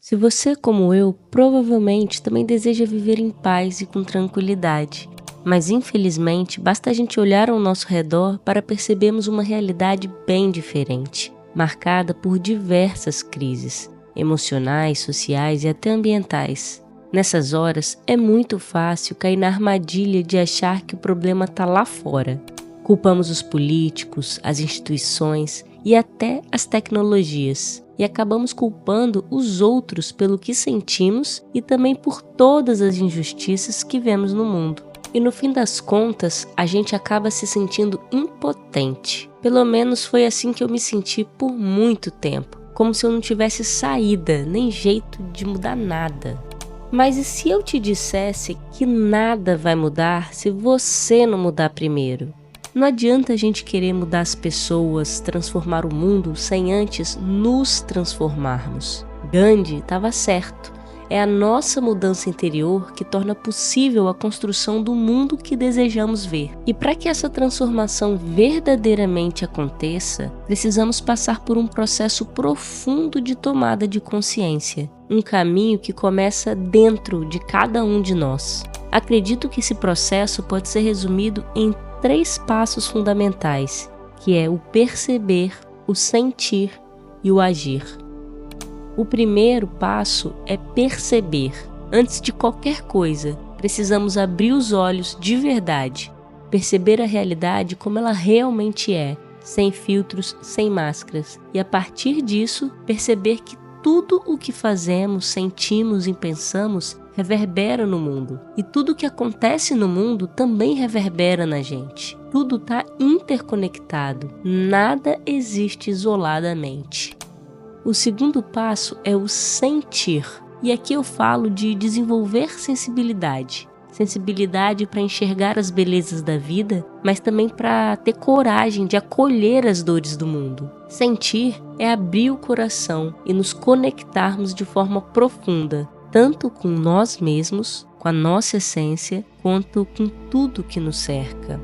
Se você, como eu, provavelmente também deseja viver em paz e com tranquilidade. Mas infelizmente, basta a gente olhar ao nosso redor para percebermos uma realidade bem diferente, marcada por diversas crises, emocionais, sociais e até ambientais. Nessas horas, é muito fácil cair na armadilha de achar que o problema está lá fora. Culpamos os políticos, as instituições e até as tecnologias. E acabamos culpando os outros pelo que sentimos e também por todas as injustiças que vemos no mundo. E no fim das contas, a gente acaba se sentindo impotente. Pelo menos foi assim que eu me senti por muito tempo, como se eu não tivesse saída, nem jeito de mudar nada. Mas e se eu te dissesse que nada vai mudar se você não mudar primeiro? Não adianta a gente querer mudar as pessoas, transformar o mundo, sem antes nos transformarmos. Gandhi estava certo. É a nossa mudança interior que torna possível a construção do mundo que desejamos ver. E para que essa transformação verdadeiramente aconteça, precisamos passar por um processo profundo de tomada de consciência. Um caminho que começa dentro de cada um de nós. Acredito que esse processo pode ser resumido em 3 passos fundamentais, que é o perceber, o sentir e o agir. O primeiro passo é perceber. Antes de qualquer coisa, precisamos abrir os olhos de verdade, perceber a realidade como ela realmente é, sem filtros, sem máscaras, e a partir disso, perceber que tudo o que fazemos, sentimos e pensamos reverbera no mundo. E tudo o que acontece no mundo também reverbera na gente. Tudo está interconectado. Nada existe isoladamente. O segundo passo é o sentir. E aqui eu falo de desenvolver sensibilidade. Sensibilidade para enxergar as belezas da vida, mas também para ter coragem de acolher as dores do mundo. Sentir é abrir o coração e nos conectarmos de forma profunda, tanto com nós mesmos, com a nossa essência, quanto com tudo que nos cerca.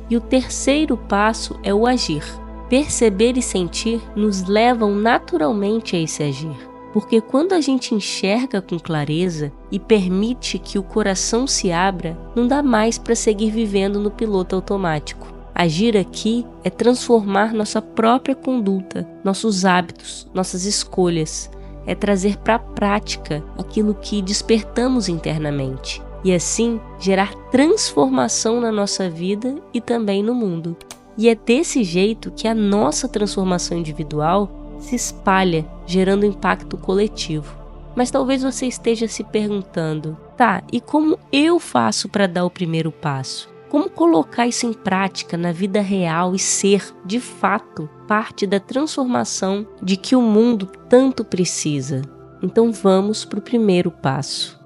E o terceiro passo é o agir. Perceber e sentir nos levam naturalmente a esse agir. Porque quando a gente enxerga com clareza e permite que o coração se abra, não dá mais para seguir vivendo no piloto automático. Agir aqui é transformar nossa própria conduta, nossos hábitos, nossas escolhas. É trazer para a prática aquilo que despertamos internamente. E assim, gerar transformação na nossa vida e também no mundo. E é desse jeito que a nossa transformação individual se espalha, gerando impacto coletivo. Mas talvez você esteja se perguntando, tá, e como eu faço para dar o primeiro passo? Como colocar isso em prática na vida real e ser, de fato, parte da transformação de que o mundo tanto precisa? Então vamos para o primeiro passo.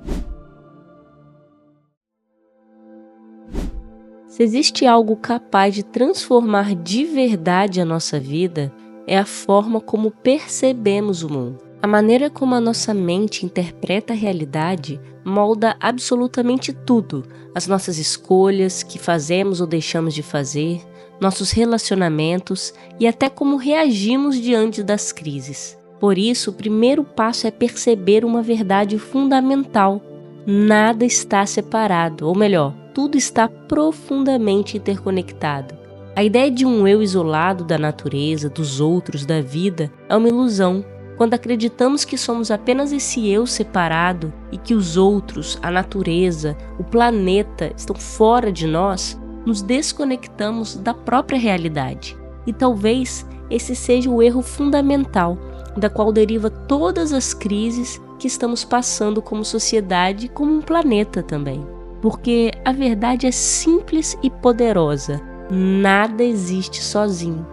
Se existe algo capaz de transformar de verdade a nossa vida, é a forma como percebemos o mundo. A maneira como a nossa mente interpreta a realidade molda absolutamente tudo, as nossas escolhas, que fazemos ou deixamos de fazer, nossos relacionamentos e até como reagimos diante das crises. Por isso, o primeiro passo é perceber uma verdade fundamental. Nada está separado, ou melhor, tudo está profundamente interconectado. A ideia de um eu isolado da natureza, dos outros, da vida, é uma ilusão. Quando acreditamos que somos apenas esse eu separado e que os outros, a natureza, o planeta estão fora de nós, nos desconectamos da própria realidade. E talvez esse seja o erro fundamental, da qual deriva todas as crises que estamos passando como sociedade e como um planeta também. Porque a verdade é simples e poderosa. Nada existe sozinho.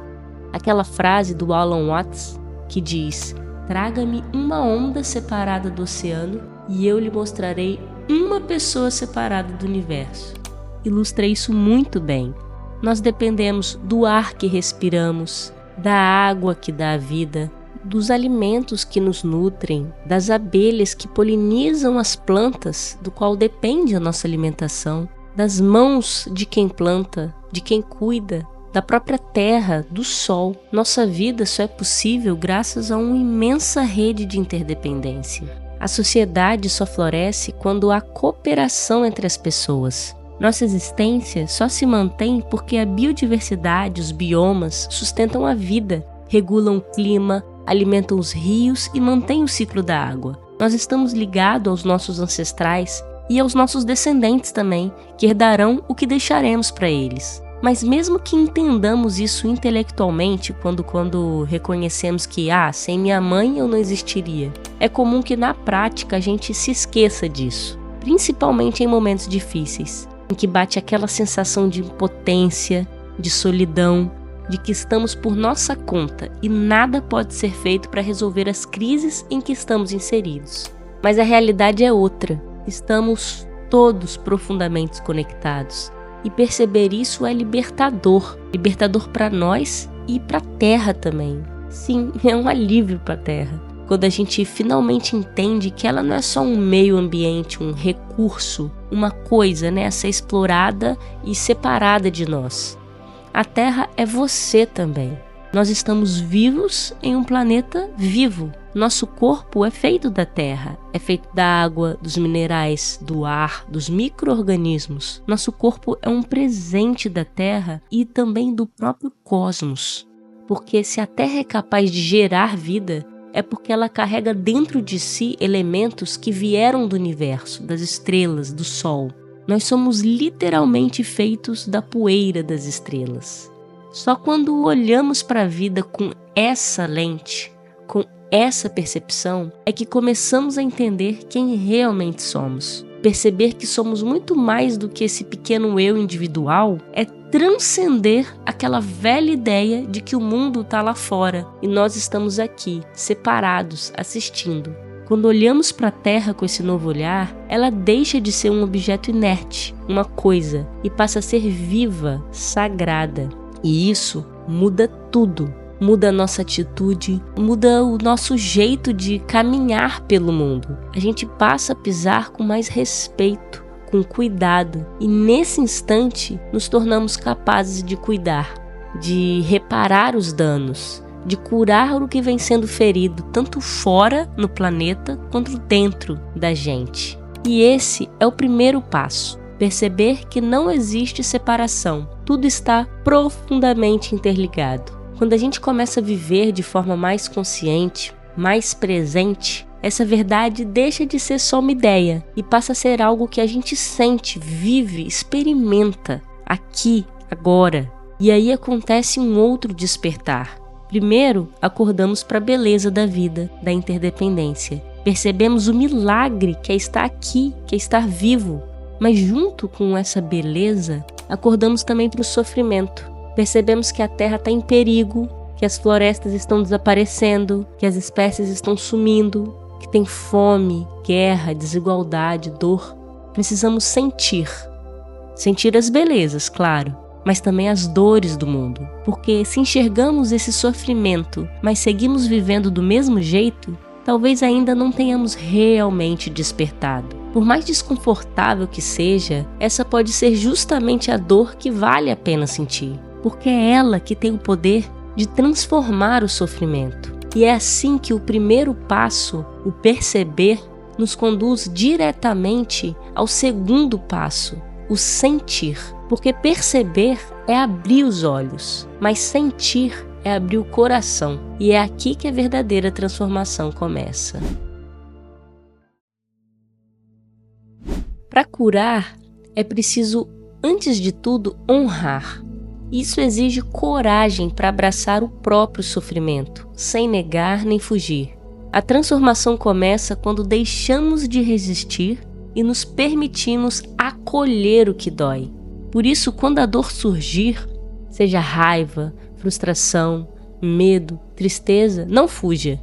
Aquela frase do Alan Watts que diz: traga-me uma onda separada do oceano e eu lhe mostrarei uma pessoa separada do universo. Ilustra isso muito bem. Nós dependemos do ar que respiramos, da água que dá a vida, dos alimentos que nos nutrem, das abelhas que polinizam as plantas, do qual depende a nossa alimentação, das mãos de quem planta, de quem cuida, da própria terra, do sol. Nossa vida só é possível graças a uma imensa rede de interdependência. A sociedade só floresce quando há cooperação entre as pessoas. Nossa existência só se mantém porque a biodiversidade, os biomas, sustentam a vida, regulam o clima, alimentam os rios e mantêm o ciclo da água. Nós estamos ligados aos nossos ancestrais e aos nossos descendentes também, que herdarão o que deixaremos para eles. Mas mesmo que entendamos isso intelectualmente, quando reconhecemos que, sem minha mãe eu não existiria, é comum que na prática a gente se esqueça disso, principalmente em momentos difíceis, em que bate aquela sensação de impotência, de solidão, de que estamos por nossa conta e nada pode ser feito para resolver as crises em que estamos inseridos. Mas a realidade é outra. Estamos todos profundamente conectados. E perceber isso é libertador para nós e para a Terra também. Sim, é um alívio para a Terra. Quando a gente finalmente entende que ela não é só um meio ambiente, um recurso, uma coisa, a ser explorada e separada de nós. A Terra é você também. Nós estamos vivos em um planeta vivo. Nosso corpo é feito da terra, é feito da água, dos minerais, do ar, dos micro-organismos. Nosso corpo é um presente da terra e também do próprio cosmos. Porque se a terra é capaz de gerar vida, é porque ela carrega dentro de si elementos que vieram do universo, das estrelas, do sol. Nós somos literalmente feitos da poeira das estrelas. Só quando olhamos para a vida com essa lente, com essa percepção, é que começamos a entender quem realmente somos. Perceber que somos muito mais do que esse pequeno eu individual é transcender aquela velha ideia de que o mundo está lá fora e nós estamos aqui, separados, assistindo. Quando olhamos para a Terra com esse novo olhar, ela deixa de ser um objeto inerte, uma coisa, e passa a ser viva, sagrada. E isso muda tudo. Muda a nossa atitude, muda o nosso jeito de caminhar pelo mundo. A gente passa a pisar com mais respeito, com cuidado. E nesse instante, nos tornamos capazes de cuidar, de reparar os danos, de curar o que vem sendo ferido, tanto fora no planeta, quanto dentro da gente. E esse é o primeiro passo. Perceber que não existe separação. Tudo está profundamente interligado. Quando a gente começa a viver de forma mais consciente, mais presente, essa verdade deixa de ser só uma ideia e passa a ser algo que a gente sente, vive, experimenta, aqui, agora. E aí acontece um outro despertar. Primeiro, acordamos para a beleza da vida, da interdependência. Percebemos o milagre que é estar aqui, que é estar vivo. Mas junto com essa beleza, acordamos também para o sofrimento. Percebemos que a Terra está em perigo, que as florestas estão desaparecendo, que as espécies estão sumindo, que tem fome, guerra, desigualdade, dor. Precisamos sentir as belezas, claro, mas também as dores do mundo. Porque se enxergamos esse sofrimento, mas seguimos vivendo do mesmo jeito, talvez ainda não tenhamos realmente despertado. Por mais desconfortável que seja, essa pode ser justamente a dor que vale a pena sentir. Porque é ela que tem o poder de transformar o sofrimento. E é assim que o primeiro passo, o perceber, nos conduz diretamente ao segundo passo, o sentir. Porque perceber é abrir os olhos, mas sentir é abrir o coração. E é aqui que a verdadeira transformação começa. Para curar, é preciso, antes de tudo, honrar. Isso exige coragem para abraçar o próprio sofrimento, sem negar nem fugir. A transformação começa quando deixamos de resistir e nos permitimos acolher o que dói. Por isso, quando a dor surgir, seja raiva, frustração, medo, tristeza, não fuja.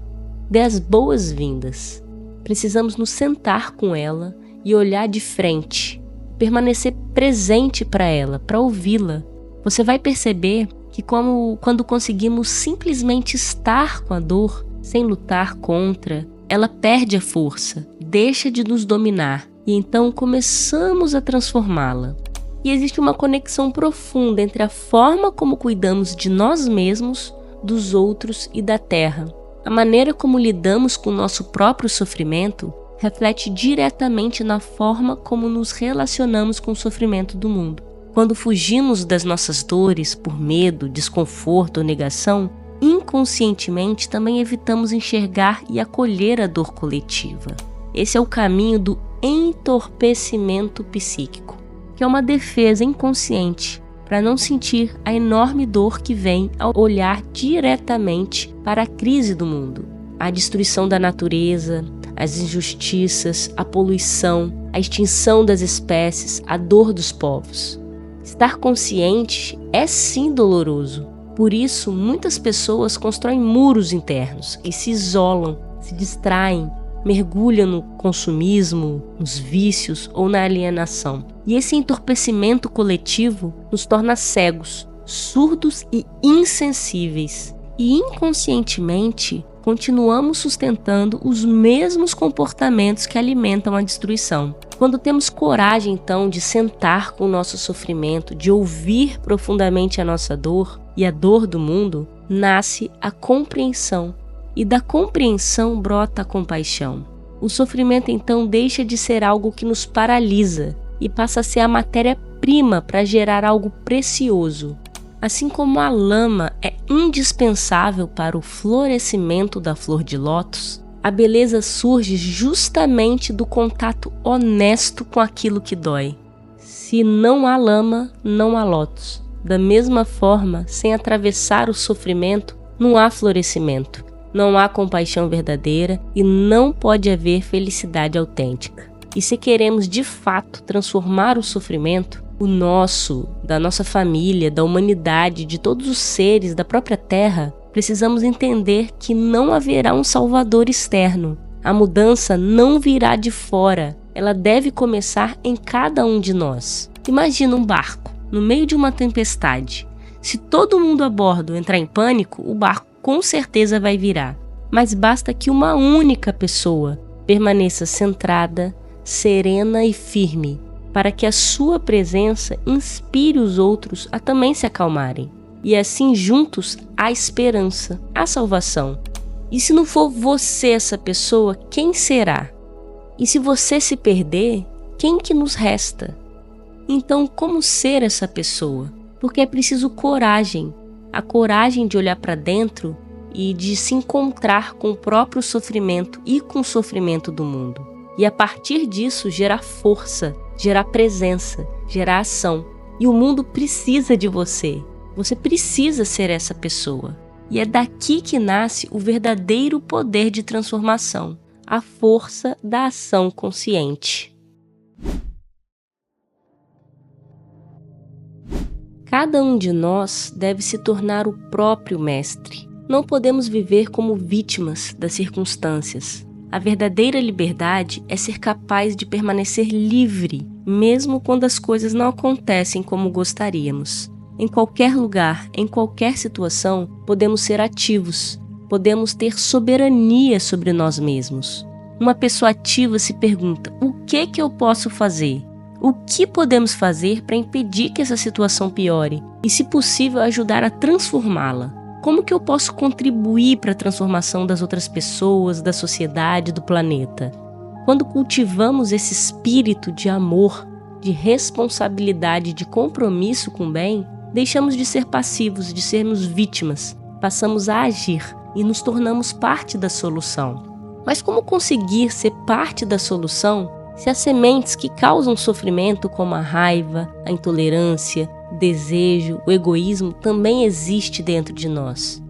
Dê as boas-vindas. Precisamos nos sentar com ela e olhar de frente, permanecer presente para ela, para ouvi-la. Você vai perceber que quando conseguimos simplesmente estar com a dor, sem lutar contra, ela perde a força, deixa de nos dominar e então começamos a transformá-la. E existe uma conexão profunda entre a forma como cuidamos de nós mesmos, dos outros e da Terra. A maneira como lidamos com o nosso próprio sofrimento reflete diretamente na forma como nos relacionamos com o sofrimento do mundo. Quando fugimos das nossas dores por medo, desconforto ou negação, inconscientemente também evitamos enxergar e acolher a dor coletiva. Esse é o caminho do entorpecimento psíquico, que é uma defesa inconsciente para não sentir a enorme dor que vem ao olhar diretamente para a crise do mundo, a destruição da natureza, as injustiças, a poluição, a extinção das espécies, a dor dos povos. Estar consciente é sim doloroso. Por isso, muitas pessoas constroem muros internos e se isolam, se distraem, mergulham no consumismo, nos vícios ou na alienação. E esse entorpecimento coletivo nos torna cegos, surdos e insensíveis. E inconscientemente, continuamos sustentando os mesmos comportamentos que alimentam a destruição. Quando temos coragem, então, de sentar com o nosso sofrimento, de ouvir profundamente a nossa dor e a dor do mundo, nasce a compreensão. E da compreensão brota a compaixão. O sofrimento, então, deixa de ser algo que nos paralisa e passa a ser a matéria-prima para gerar algo precioso. Assim como a lama é indispensável para o florescimento da flor de lótus, a beleza surge justamente do contato honesto com aquilo que dói. Se não há lama, não há lótus. Da mesma forma, sem atravessar o sofrimento, não há florescimento, não há compaixão verdadeira e não pode haver felicidade autêntica. E se queremos de fato transformar o sofrimento, o nosso, da nossa família, da humanidade, de todos os seres da própria Terra, precisamos entender que não haverá um salvador externo. A mudança não virá de fora, ela deve começar em cada um de nós. Imagina um barco, no meio de uma tempestade. Se todo mundo a bordo entrar em pânico, o barco com certeza vai virar. Mas basta que uma única pessoa permaneça centrada, serena e firme, para que a sua presença inspire os outros a também se acalmarem. E assim juntos há esperança, há salvação. E se não for você essa pessoa, quem será? E se você se perder, quem que nos resta? Então, como ser essa pessoa? Porque é preciso coragem, a coragem de olhar para dentro e de se encontrar com o próprio sofrimento e com o sofrimento do mundo. E a partir disso gerar força, gerar presença, gerar ação. E o mundo precisa de você. Você precisa ser essa pessoa. E é daqui que nasce o verdadeiro poder de transformação, a força da ação consciente. Cada um de nós deve se tornar o próprio mestre. Não podemos viver como vítimas das circunstâncias. A verdadeira liberdade é ser capaz de permanecer livre, mesmo quando as coisas não acontecem como gostaríamos. Em qualquer lugar, em qualquer situação, podemos ser ativos, podemos ter soberania sobre nós mesmos. Uma pessoa ativa se pergunta: o que eu posso fazer? O que podemos fazer para impedir que essa situação piore? E, se possível, ajudar a transformá-la? Como que eu posso contribuir para a transformação das outras pessoas, da sociedade, do planeta? Quando cultivamos esse espírito de amor, de responsabilidade, de compromisso com o bem, deixamos de ser passivos, de sermos vítimas, passamos a agir e nos tornamos parte da solução. Mas como conseguir ser parte da solução se as sementes que causam sofrimento, como a raiva, a intolerância, o desejo, o egoísmo, também existe dentro de nós?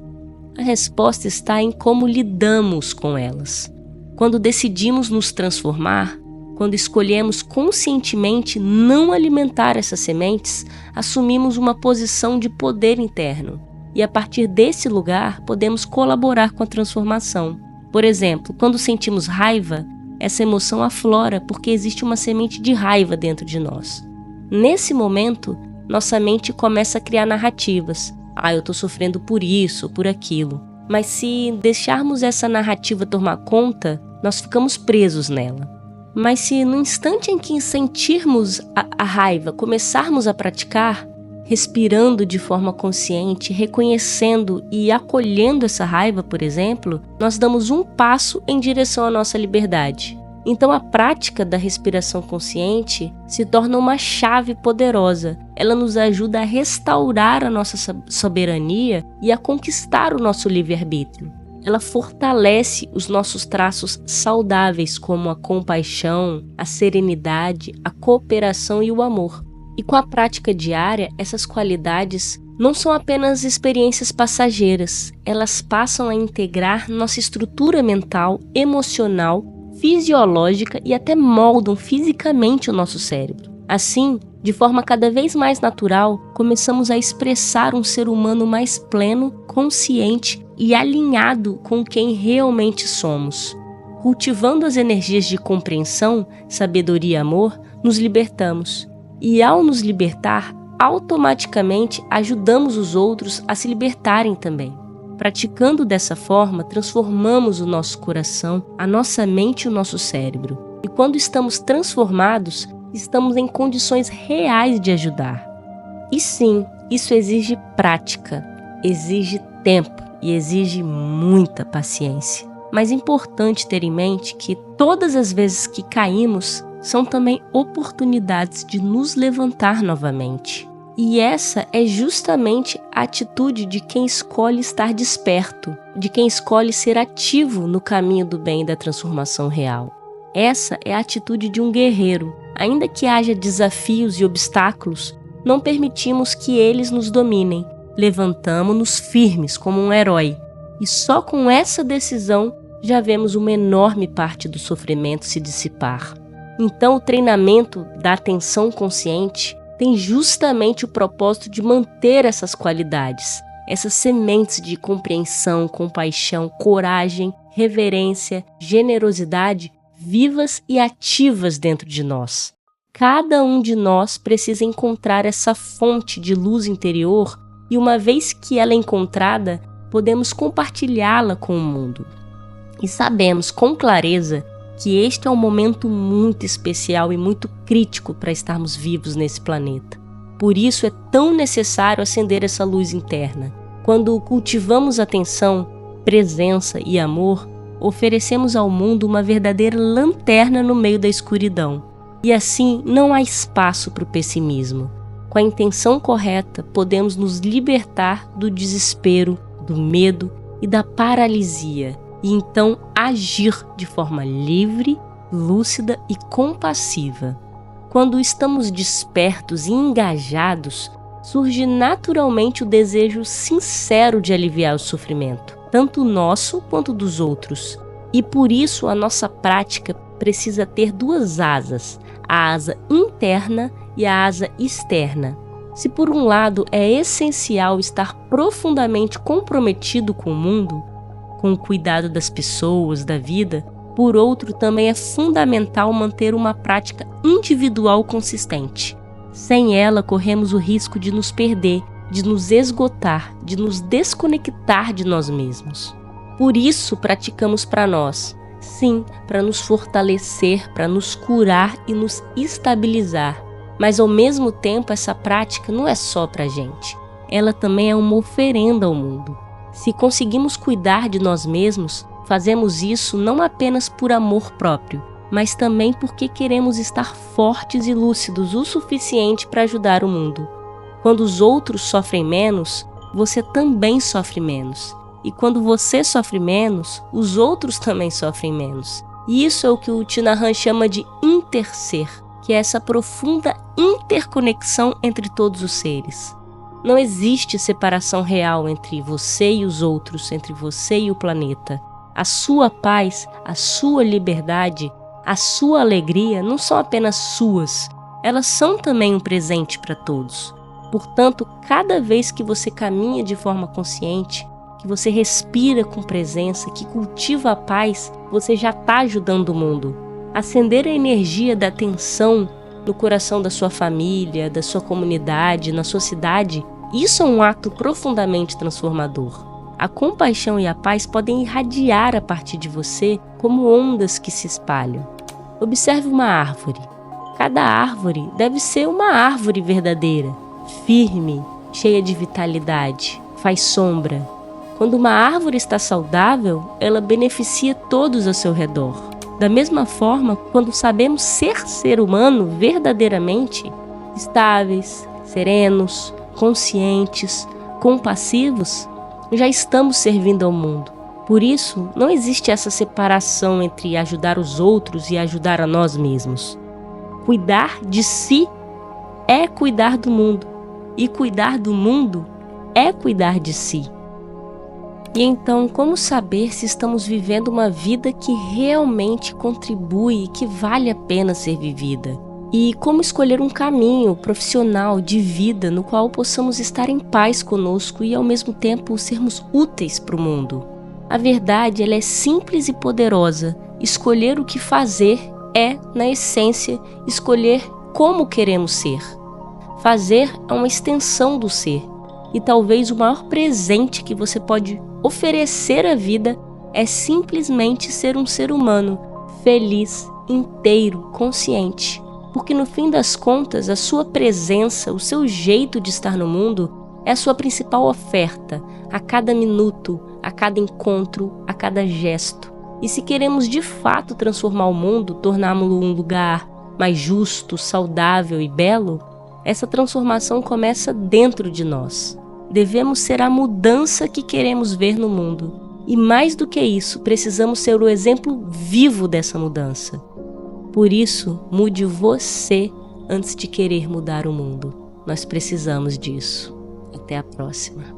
A resposta está em como lidamos com elas. Quando decidimos nos transformar, quando escolhemos conscientemente não alimentar essas sementes, assumimos uma posição de poder interno. E a partir desse lugar, podemos colaborar com a transformação. Por exemplo, quando sentimos raiva, essa emoção aflora porque existe uma semente de raiva dentro de nós. Nesse momento, nossa mente começa a criar narrativas. Eu estou sofrendo por isso, por aquilo. Mas se deixarmos essa narrativa tomar conta, nós ficamos presos nela. Mas se no instante em que sentirmos a raiva, começarmos a praticar, respirando de forma consciente, reconhecendo e acolhendo essa raiva, por exemplo, nós damos um passo em direção à nossa liberdade. Então a prática da respiração consciente se torna uma chave poderosa. Ela nos ajuda a restaurar a nossa soberania e a conquistar o nosso livre-arbítrio. Ela fortalece os nossos traços saudáveis, como a compaixão, a serenidade, a cooperação e o amor. E com a prática diária, essas qualidades não são apenas experiências passageiras, elas passam a integrar nossa estrutura mental, emocional, fisiológica e até moldam fisicamente o nosso cérebro. Assim, de forma cada vez mais natural, começamos a expressar um ser humano mais pleno, consciente e alinhado com quem realmente somos. Cultivando as energias de compreensão, sabedoria e amor, nos libertamos. E ao nos libertar, automaticamente ajudamos os outros a se libertarem também. Praticando dessa forma, transformamos o nosso coração, a nossa mente e o nosso cérebro. E quando estamos transformados, estamos em condições reais de ajudar. E sim, isso exige prática, exige tempo e exige muita paciência. Mas é importante ter em mente que todas as vezes que caímos, são também oportunidades de nos levantar novamente. E essa é justamente a atitude de quem escolhe estar desperto, de quem escolhe ser ativo no caminho do bem e da transformação real. Essa é a atitude de um guerreiro. Ainda que haja desafios e obstáculos, não permitimos que eles nos dominem. Levantamo-nos firmes como um herói. E só com essa decisão já vemos uma enorme parte do sofrimento se dissipar. Então, o treinamento da atenção consciente tem justamente o propósito de manter essas qualidades, essas sementes de compreensão, compaixão, coragem, reverência, generosidade vivas e ativas dentro de nós. Cada um de nós precisa encontrar essa fonte de luz interior e, uma vez que ela é encontrada, podemos compartilhá-la com o mundo. E sabemos com clareza que este é um momento muito especial e muito crítico para estarmos vivos nesse planeta. Por isso é tão necessário acender essa luz interna. Quando cultivamos atenção, presença e amor, oferecemos ao mundo uma verdadeira lanterna no meio da escuridão. E assim não há espaço para o pessimismo. Com a intenção correta, podemos nos libertar do desespero, do medo e da paralisia. E então agir de forma livre, lúcida e compassiva. Quando estamos despertos e engajados, surge naturalmente o desejo sincero de aliviar o sofrimento, tanto nosso quanto dos outros. E por isso a nossa prática precisa ter duas asas, a asa interna e a asa externa. Se por um lado é essencial estar profundamente comprometido com o mundo, com o cuidado das pessoas, da vida, por outro também é fundamental manter uma prática individual consistente. Sem ela, corremos o risco de nos perder, de nos esgotar, de nos desconectar de nós mesmos. Por isso, praticamos para nós. Sim, para nos fortalecer, para nos curar e nos estabilizar. Mas ao mesmo tempo, essa prática não é só para a gente. Ela também é uma oferenda ao mundo. Se conseguimos cuidar de nós mesmos, fazemos isso não apenas por amor próprio, mas também porque queremos estar fortes e lúcidos o suficiente para ajudar o mundo. Quando os outros sofrem menos, você também sofre menos. E quando você sofre menos, os outros também sofrem menos. E isso é o que o Thich Nhat Hanh chama de interser, que é essa profunda interconexão entre todos os seres. Não existe separação real entre você e os outros, entre você e o planeta. A sua paz, a sua liberdade, a sua alegria não são apenas suas, elas são também um presente para todos. Portanto, cada vez que você caminha de forma consciente, que você respira com presença, que cultiva a paz, você já está ajudando o mundo. Acender a energia da atenção no coração da sua família, da sua comunidade, na sua cidade, isso é um ato profundamente transformador. A compaixão e a paz podem irradiar a partir de você como ondas que se espalham. Observe uma árvore. Cada árvore deve ser uma árvore verdadeira, firme, cheia de vitalidade, faz sombra. Quando uma árvore está saudável, ela beneficia todos ao seu redor. Da mesma forma, quando sabemos ser humano verdadeiramente, estáveis, serenos, conscientes, compassivos, já estamos servindo ao mundo. Por isso, não existe essa separação entre ajudar os outros e ajudar a nós mesmos. Cuidar de si é cuidar do mundo, e cuidar do mundo é cuidar de si. E então, como saber se estamos vivendo uma vida que realmente contribui e que vale a pena ser vivida? E como escolher um caminho profissional de vida no qual possamos estar em paz conosco e ao mesmo tempo sermos úteis para o mundo? A verdade, ela é simples e poderosa. Escolher o que fazer é, na essência, escolher como queremos ser. Fazer é uma extensão do ser. E talvez o maior presente que você pode oferecer à vida é simplesmente ser um ser humano, feliz, inteiro, consciente. Porque no fim das contas, a sua presença, o seu jeito de estar no mundo é a sua principal oferta, a cada minuto, a cada encontro, a cada gesto. E se queremos de fato transformar o mundo, torná-lo um lugar mais justo, saudável e belo, essa transformação começa dentro de nós. Devemos ser a mudança que queremos ver no mundo. E mais do que isso, precisamos ser o exemplo vivo dessa mudança. Por isso, mude você antes de querer mudar o mundo. Nós precisamos disso. Até a próxima.